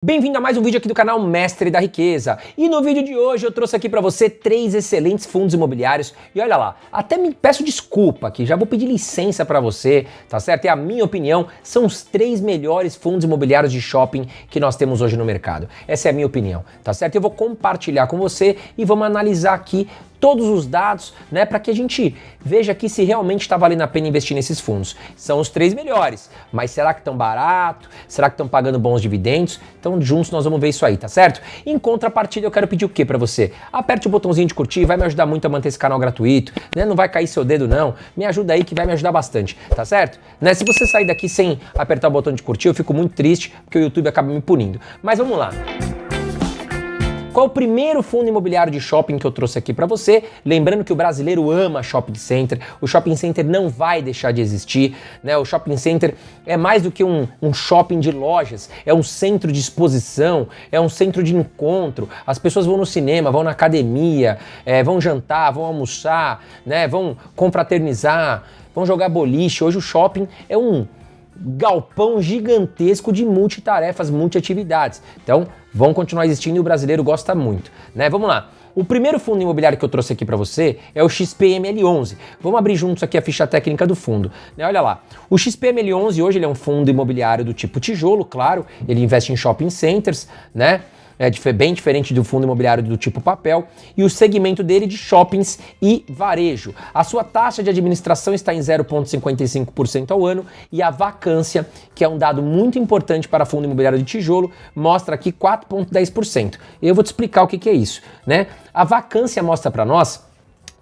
Bem-vindo a mais um vídeo aqui do canal Mestre da Riqueza. E no vídeo de hoje eu trouxe aqui para você 3 excelentes fundos imobiliários. E olha lá, até me peço desculpa aqui, já vou pedir licença para você, tá certo? É a minha opinião, são os 3 melhores fundos imobiliários de shopping que nós temos hoje no mercado. Essa é a minha opinião, tá certo? Eu vou compartilhar com você e vamos analisar aqui todos os dados, né, para que a gente veja aqui se realmente está valendo a pena investir nesses fundos. São os 3 melhores, mas será que estão barato? Será que estão pagando bons dividendos? Então juntos nós vamos ver isso aí, tá certo? Em contrapartida eu quero pedir o que para você? Aperte o botãozinho de curtir, vai me ajudar muito a manter esse canal gratuito, né? Não vai cair seu dedo não, me ajuda aí que vai me ajudar bastante, tá certo? Né? Se você sair daqui sem apertar o botão de curtir, eu fico muito triste porque o YouTube acaba me punindo. Mas vamos lá. Qual o primeiro fundo imobiliário de shopping que eu trouxe aqui para você? Lembrando que o brasileiro ama shopping center, o shopping center não vai deixar de existir, né? O shopping center é mais do que um shopping de lojas, é um centro de exposição, é um centro de encontro. As pessoas vão no cinema, vão na academia, vão jantar, vão almoçar, né? Vão confraternizar, vão jogar boliche. Hoje o shopping é um galpão gigantesco de multitarefas, multiatividades. Então, vão continuar existindo e o brasileiro gosta muito, né? Vamos lá. O primeiro fundo imobiliário que eu trouxe aqui para você é o XPML11. Vamos abrir juntos aqui a ficha técnica do fundo, né? Olha lá. O XPML11 hoje ele é um fundo imobiliário do tipo tijolo, claro. Ele investe em shopping centers, né? É bem diferente do fundo imobiliário do tipo papel, e o segmento dele de shoppings e varejo. A sua taxa de administração está em 0,55% ao ano e a vacância, que é um dado muito importante para fundo imobiliário de tijolo, mostra aqui 4,10%. Eu vou te explicar o que é isso, né? A vacância mostra para nós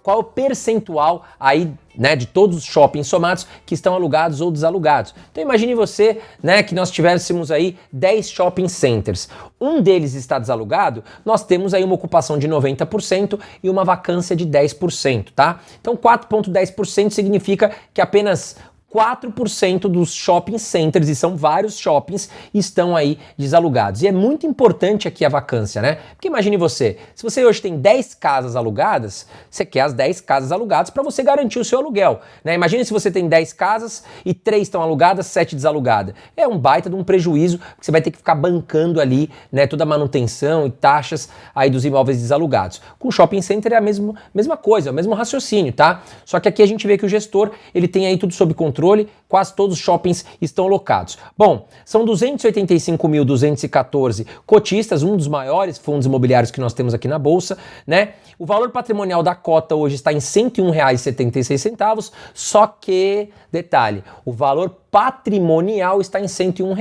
qual é o percentual aí, né, de todos os shoppings somados que estão alugados ou desalugados. Então imagine você, né, que nós tivéssemos aí 10 shopping centers. Um deles está desalugado, nós temos aí uma ocupação de 90% e uma vacância de 10%, tá? Então 4,10% significa que apenas 4% dos shopping centers, e são vários shoppings, estão aí desalugados. E é muito importante aqui a vacância, né? Porque imagine você, se você hoje tem 10 casas alugadas, você quer as 10 casas alugadas para você garantir o seu aluguel, né? Imagine se você tem 10 casas e 3 estão alugadas, 7 desalugadas. É um baita de um prejuízo, que você vai ter que ficar bancando ali, né, toda a manutenção e taxas aí dos imóveis desalugados. Com o shopping center é a mesma coisa, é o mesmo raciocínio, tá? Só que aqui a gente vê que o gestor, ele tem aí tudo sob controle, quase todos os shoppings estão locados. Bom, são 285.214 cotistas, um dos maiores fundos imobiliários que nós temos aqui na Bolsa, né? O valor patrimonial da cota hoje está em R$ 101,76, só que, detalhe, o valor patrimonial está em R$ 101,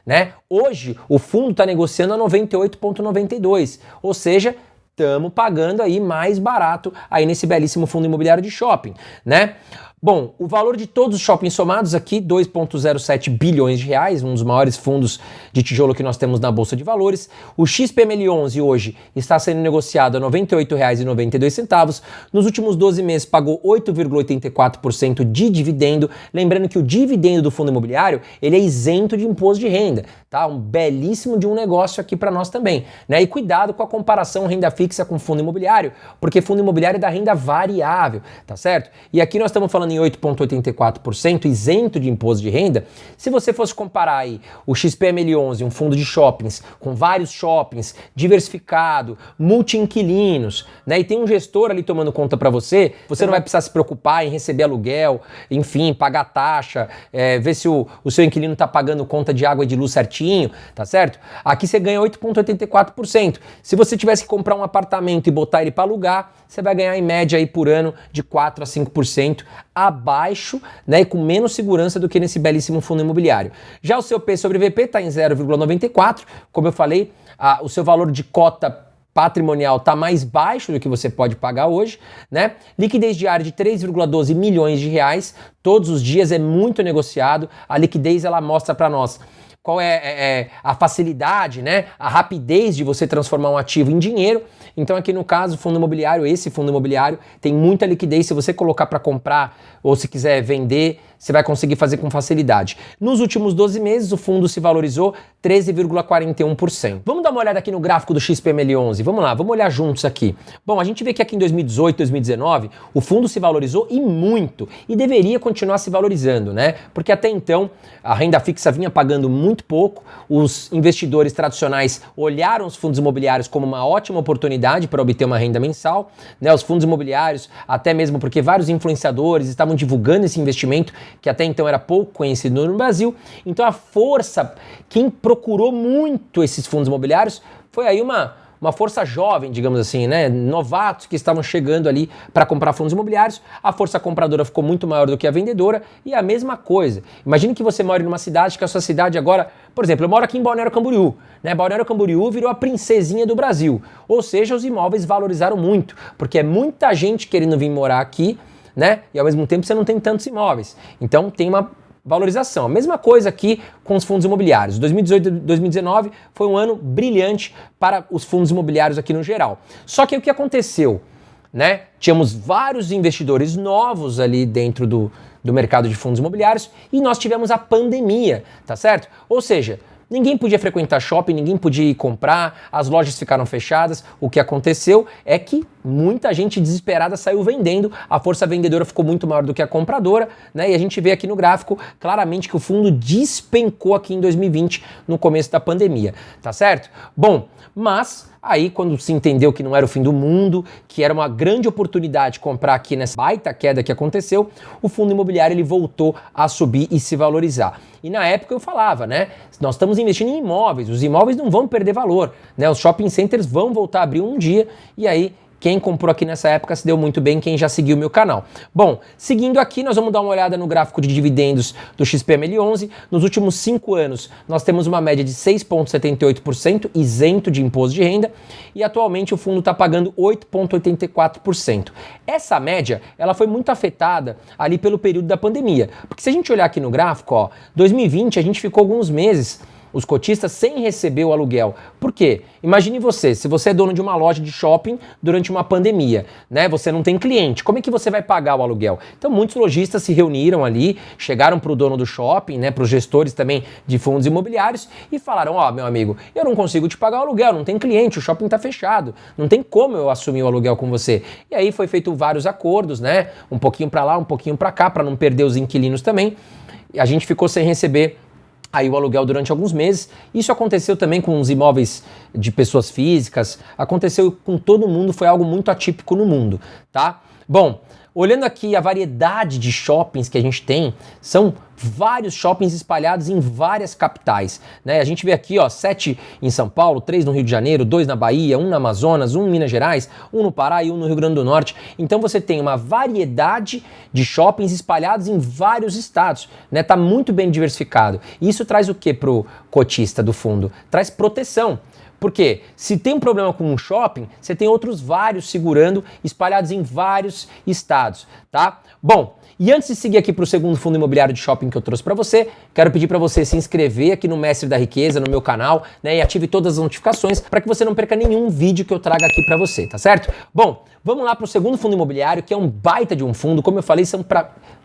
né? Hoje, o fundo está negociando a 98,92, ou seja, estamos pagando aí mais barato aí nesse belíssimo fundo imobiliário de shopping, né? Bom, o valor de todos os shoppings somados aqui, 2,07 bilhões de reais, um dos maiores fundos de tijolo que nós temos na Bolsa de Valores. O XPML11 hoje está sendo negociado a R$ 98,92. Nos últimos 12 meses pagou 8,84% de dividendo. Lembrando que o dividendo do fundo imobiliário, ele é isento de imposto de renda, tá? Um belíssimo de um negócio aqui para nós também, né? E cuidado com a comparação renda fixa com fundo imobiliário, porque fundo imobiliário é da renda variável, tá certo? E aqui nós estamos falando em 8,84% isento de imposto de renda. Se você fosse comparar aí o XPML11, um fundo de shoppings, com vários shoppings, diversificado, multi-inquilinos, né, e tem um gestor ali tomando conta para você, você não vai precisar se preocupar em receber aluguel, enfim, pagar taxa, ver se o seu inquilino está pagando conta de água e de luz certinho, tá certo? Aqui você ganha 8,84%. Se você tivesse que comprar um apartamento e botar ele para alugar, você vai ganhar em média aí por ano de 4 a 5% abaixo, né, e com menos segurança do que nesse belíssimo fundo imobiliário. Já o seu P sobre VP está em 0,94, como eu falei, o seu valor de cota patrimonial está mais baixo do que você pode pagar hoje, né? Liquidez diária de 3,12 milhões de reais, todos os dias é muito negociado, a liquidez ela mostra para nós qual é a facilidade, né, a rapidez de você transformar um ativo em dinheiro. Então aqui no caso, fundo imobiliário, esse fundo imobiliário tem muita liquidez. Se você colocar para comprar ou se quiser vender, você vai conseguir fazer com facilidade. Nos últimos 12 meses, o fundo se valorizou 13,41%. Vamos dar uma olhada aqui no gráfico do XPML11. Vamos lá, vamos olhar juntos aqui. Bom, a gente vê que aqui em 2018, 2019, o fundo se valorizou e muito, e deveria continuar se valorizando, né? Porque até então a renda fixa vinha pagando muito pouco, os investidores tradicionais olharam os fundos imobiliários como uma ótima oportunidade para obter uma renda mensal, né? Os fundos imobiliários, até mesmo porque vários influenciadores estavam divulgando esse investimento que até então era pouco conhecido no Brasil. Então a força, quem procurou muito esses fundos imobiliários foi aí uma força jovem, digamos assim, né? Novatos que estavam chegando ali para comprar fundos imobiliários. A força compradora ficou muito maior do que a vendedora e a mesma coisa. Imagine que você mora numa cidade, que a sua cidade agora, por exemplo, eu moro aqui em Balneário Camboriú, né? Balneário Camboriú virou a princesinha do Brasil. Ou seja, os imóveis valorizaram muito, porque é muita gente querendo vir morar aqui, né? E ao mesmo tempo você não tem tantos imóveis. Então tem uma valorização. A mesma coisa aqui com os fundos imobiliários. 2018 e 2019 foi um ano brilhante para os fundos imobiliários aqui no geral. Só que o que aconteceu, né? Tínhamos vários investidores novos ali dentro do mercado de fundos imobiliários e nós tivemos a pandemia, tá certo? Ou seja, ninguém podia frequentar shopping, ninguém podia ir comprar, as lojas ficaram fechadas. O que aconteceu é que muita gente desesperada saiu vendendo, a força vendedora ficou muito maior do que a compradora, né? E a gente vê aqui no gráfico claramente que o fundo despencou aqui em 2020, no começo da pandemia, tá certo? Bom, mas aí quando se entendeu que não era o fim do mundo, que era uma grande oportunidade comprar aqui nessa baita queda que aconteceu, o fundo imobiliário ele voltou a subir e se valorizar. E na época eu falava, né? Nós estamos investindo em imóveis, os imóveis não vão perder valor, né? Os shopping centers vão voltar a abrir um dia e aí quem comprou aqui nessa época se deu muito bem, quem já seguiu o meu canal. Bom, seguindo aqui, nós vamos dar uma olhada no gráfico de dividendos do XPML11. Nos últimos 5 anos, nós temos uma média de 6,78% isento de imposto de renda e atualmente o fundo está pagando 8,84%. Essa média, ela foi muito afetada ali pelo período da pandemia, porque se a gente olhar aqui no gráfico, ó, 2020 a gente ficou alguns meses os cotistas sem receber o aluguel. Por quê? Imagine você, se você é dono de uma loja de shopping durante uma pandemia, né? Você não tem cliente, como é que você vai pagar o aluguel? Então muitos lojistas se reuniram ali, chegaram para o dono do shopping, né? Para os gestores também de fundos imobiliários e falaram, ó, meu amigo, eu não consigo te pagar o aluguel, não tem cliente, o shopping está fechado, não tem como eu assumir o aluguel com você. E aí foi feito vários acordos, né? Um pouquinho para lá, um pouquinho para cá, para não perder os inquilinos também. E a gente ficou sem receber aí o aluguel durante alguns meses. Isso aconteceu também com os imóveis de pessoas físicas, aconteceu com todo mundo, foi algo muito atípico no mundo, tá? Bom, olhando aqui a variedade de shoppings que a gente tem, são vários shoppings espalhados em várias capitais, né? A gente vê aqui, ó, 7 em São Paulo, 3 no Rio de Janeiro, 2 na Bahia, 1 no Amazonas, 1 em Minas Gerais, 1 no Pará e 1 no Rio Grande do Norte. Então você tem uma variedade de shoppings espalhados em vários estados, né? Tá muito bem diversificado. E isso traz o que pro cotista do fundo? Traz proteção. Porque se tem um problema com um shopping, você tem outros vários segurando, espalhados em vários estados, tá? Bom, e antes de seguir aqui para o segundo fundo imobiliário de shopping que eu trouxe para você, quero pedir para você se inscrever aqui no Mestre da Riqueza, no meu canal, né? E ative todas as notificações para que você não perca nenhum vídeo que eu traga aqui para você, tá certo? Bom, vamos lá para o segundo fundo imobiliário, que é um baita de um fundo, como eu falei,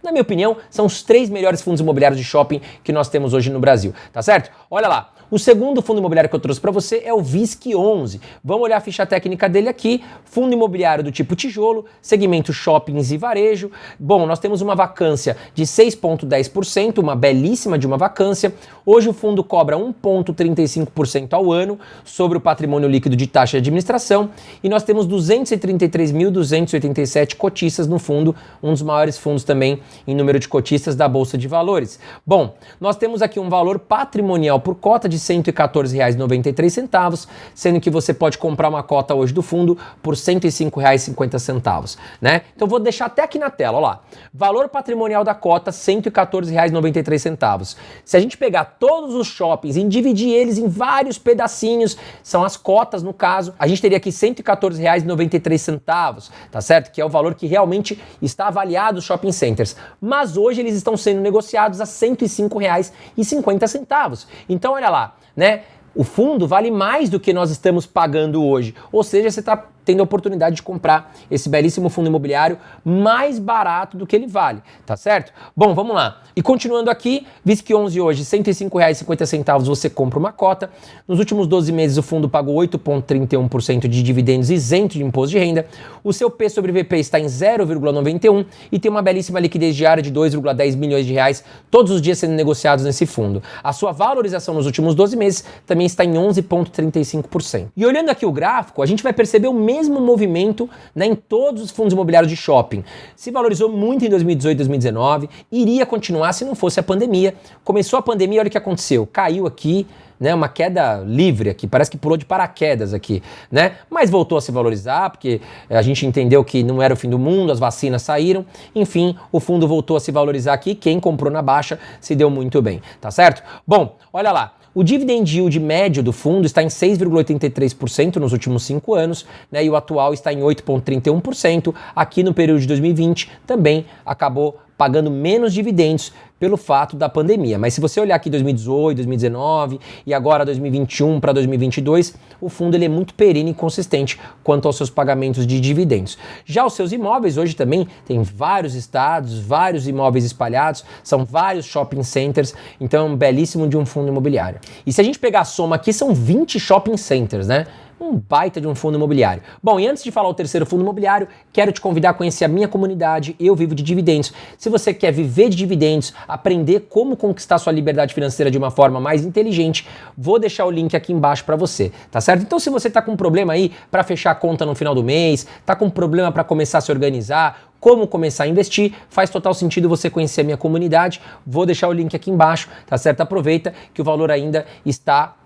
na minha opinião, são os 3 melhores fundos imobiliários de shopping que nós temos hoje no Brasil, tá certo? Olha lá, o segundo fundo imobiliário que eu trouxe para você é o VISC11. Vamos olhar a ficha técnica dele aqui. Fundo imobiliário do tipo tijolo, segmento shoppings e varejo. Bom, nós temos uma vacância de 6,10%, uma belíssima de uma vacância. Hoje o fundo cobra 1,35% ao ano sobre o patrimônio líquido de taxa de administração e nós temos 233.287 cotistas no fundo, um dos maiores fundos também em número de cotistas da Bolsa de Valores. Bom, nós temos aqui um valor patrimonial por cota de R$ 114,93, sendo que você pode comprar uma cota hoje do fundo por R$ 105,50, né? Então vou deixar até aqui na tela, ó lá. Valor patrimonial da cota, R$ 114,93. Se a gente pegar todos os shoppings e dividir eles em vários pedacinhos, são as cotas no caso, a gente teria aqui R$ 114,93, tá certo? Que é o valor que realmente está avaliado os shopping centers. Mas hoje eles estão sendo negociados a R$ 105,50. Então olha lá, né? O fundo vale mais do que nós estamos pagando hoje. Ou seja, você está tendo a oportunidade de comprar esse belíssimo fundo imobiliário mais barato do que ele vale, tá certo? Bom, vamos lá. E continuando aqui, VISC11 hoje, R$ 105,50 você compra uma cota. Nos últimos 12 meses o fundo pagou 8,31% de dividendos isento de imposto de renda. O seu P sobre VP está em 0,91 e tem uma belíssima liquidez diária de 2,10 milhões de reais todos os dias sendo negociados nesse fundo. A sua valorização nos últimos 12 meses também está em 11,35%. E olhando aqui o gráfico, a gente vai perceber o mesmo movimento, né, em todos os fundos imobiliários de shopping. Se valorizou muito em 2018 e 2019, iria continuar se não fosse a pandemia. Começou a pandemia, olha o que aconteceu, caiu aqui, né, uma queda livre aqui, parece que pulou de paraquedas aqui, né? Mas voltou a se valorizar, porque a gente entendeu que não era o fim do mundo, as vacinas saíram, enfim, o fundo voltou a se valorizar aqui, quem comprou na baixa se deu muito bem, tá certo? Bom, olha lá. O dividend yield médio do fundo está em 6,83% nos últimos 5 anos, né, e o atual está em 8,31%. Aqui no período de 2020 também acabou pagando menos dividendos pelo fato da pandemia. Mas se você olhar aqui 2018, 2019 e agora 2021 para 2022, o fundo ele é muito perene e consistente quanto aos seus pagamentos de dividendos. Já os seus imóveis hoje também tem vários estados, vários imóveis espalhados, são vários shopping centers, então é um belíssimo de um fundo imobiliário. E se a gente pegar a soma aqui, são 20 shopping centers, né? Um baita de um fundo imobiliário. Bom, e antes de falar o terceiro fundo imobiliário, quero te convidar a conhecer a minha comunidade Eu Vivo de Dividendos. Se você quer viver de dividendos, aprender como conquistar sua liberdade financeira de uma forma mais inteligente, vou deixar o link aqui embaixo para você, tá certo? Então se você tá com um problema aí para fechar a conta no final do mês, tá com um problema para começar a se organizar, como começar a investir, faz total sentido você conhecer a minha comunidade. Vou deixar o link aqui embaixo, tá certo? Aproveita que o valor ainda está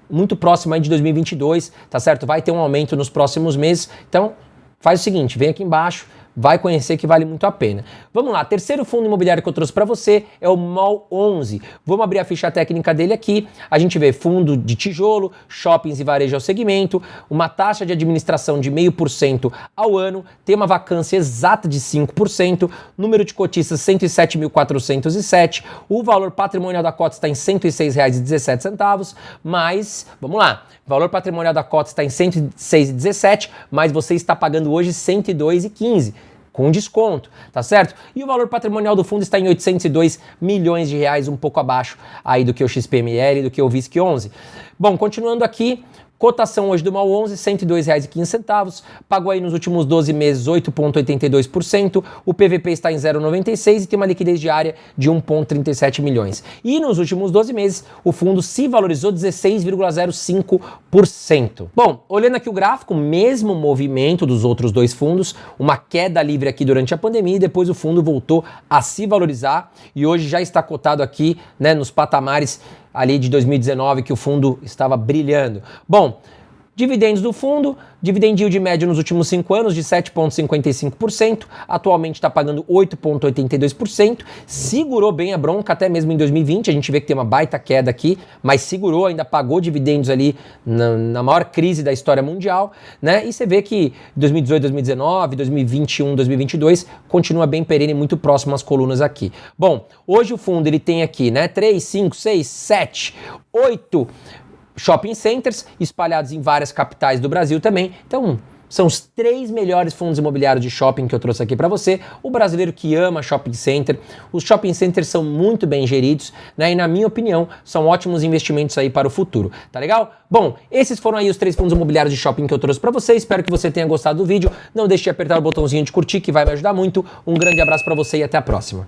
muito próximo aí de 2022, tá certo? Vai ter um aumento nos próximos meses, então faz o seguinte, vem aqui embaixo, vai conhecer que vale muito a pena. Vamos lá, terceiro fundo imobiliário que eu trouxe para você é o MOL 11. Vamos abrir a ficha técnica dele aqui. A gente vê fundo de tijolo, shoppings e varejo ao segmento, uma taxa de administração de 0,5% ao ano, tem uma vacância exata de 5%, número de cotistas 107.407, o valor patrimonial da cota está em R$ 106,17, mas, vamos lá, o valor patrimonial da cota está em R$ 106,17, mas você está pagando hoje R$ 102,15. Com desconto, tá certo? E o valor patrimonial do fundo está em 802 milhões de reais, um pouco abaixo aí do que o XPML, do que o VISC11. Bom, continuando aqui, cotação hoje do MOL 11, R$ 102,15, pagou aí nos últimos 12 meses 8,82%, o PVP está em 0,96 e tem uma liquidez diária de 1,37 milhões. E nos últimos 12 meses o fundo se valorizou 16,05%. Bom, olhando aqui o gráfico, mesmo movimento dos outros dois fundos, uma queda livre aqui durante a pandemia e depois o fundo voltou a se valorizar e hoje já está cotado aqui, né, nos patamares ali de 2019 que o fundo estava brilhando. Bom, dividendos do fundo, dividend yield médio nos últimos 5 anos de 7,55%, atualmente está pagando 8,82%, segurou bem a bronca até mesmo em 2020, a gente vê que tem uma baita queda aqui, mas segurou, ainda pagou dividendos ali na maior crise da história mundial, né? E você vê que 2018, 2019, 2021, 2022 continua bem perene, muito próximo às colunas aqui. Bom, hoje o fundo ele tem aqui, né, 3, 5, 6, 7, 8 shopping centers espalhados em várias capitais do Brasil também. Então, são os 3 melhores fundos imobiliários de shopping que eu trouxe aqui para você. O brasileiro que ama shopping center. Os shopping centers são muito bem geridos, né? E na minha opinião, são ótimos investimentos aí para o futuro. Tá legal? Bom, esses foram aí os 3 fundos imobiliários de shopping que eu trouxe para você. Espero que você tenha gostado do vídeo. Não deixe de apertar o botãozinho de curtir que vai me ajudar muito. Um grande abraço para você e até a próxima.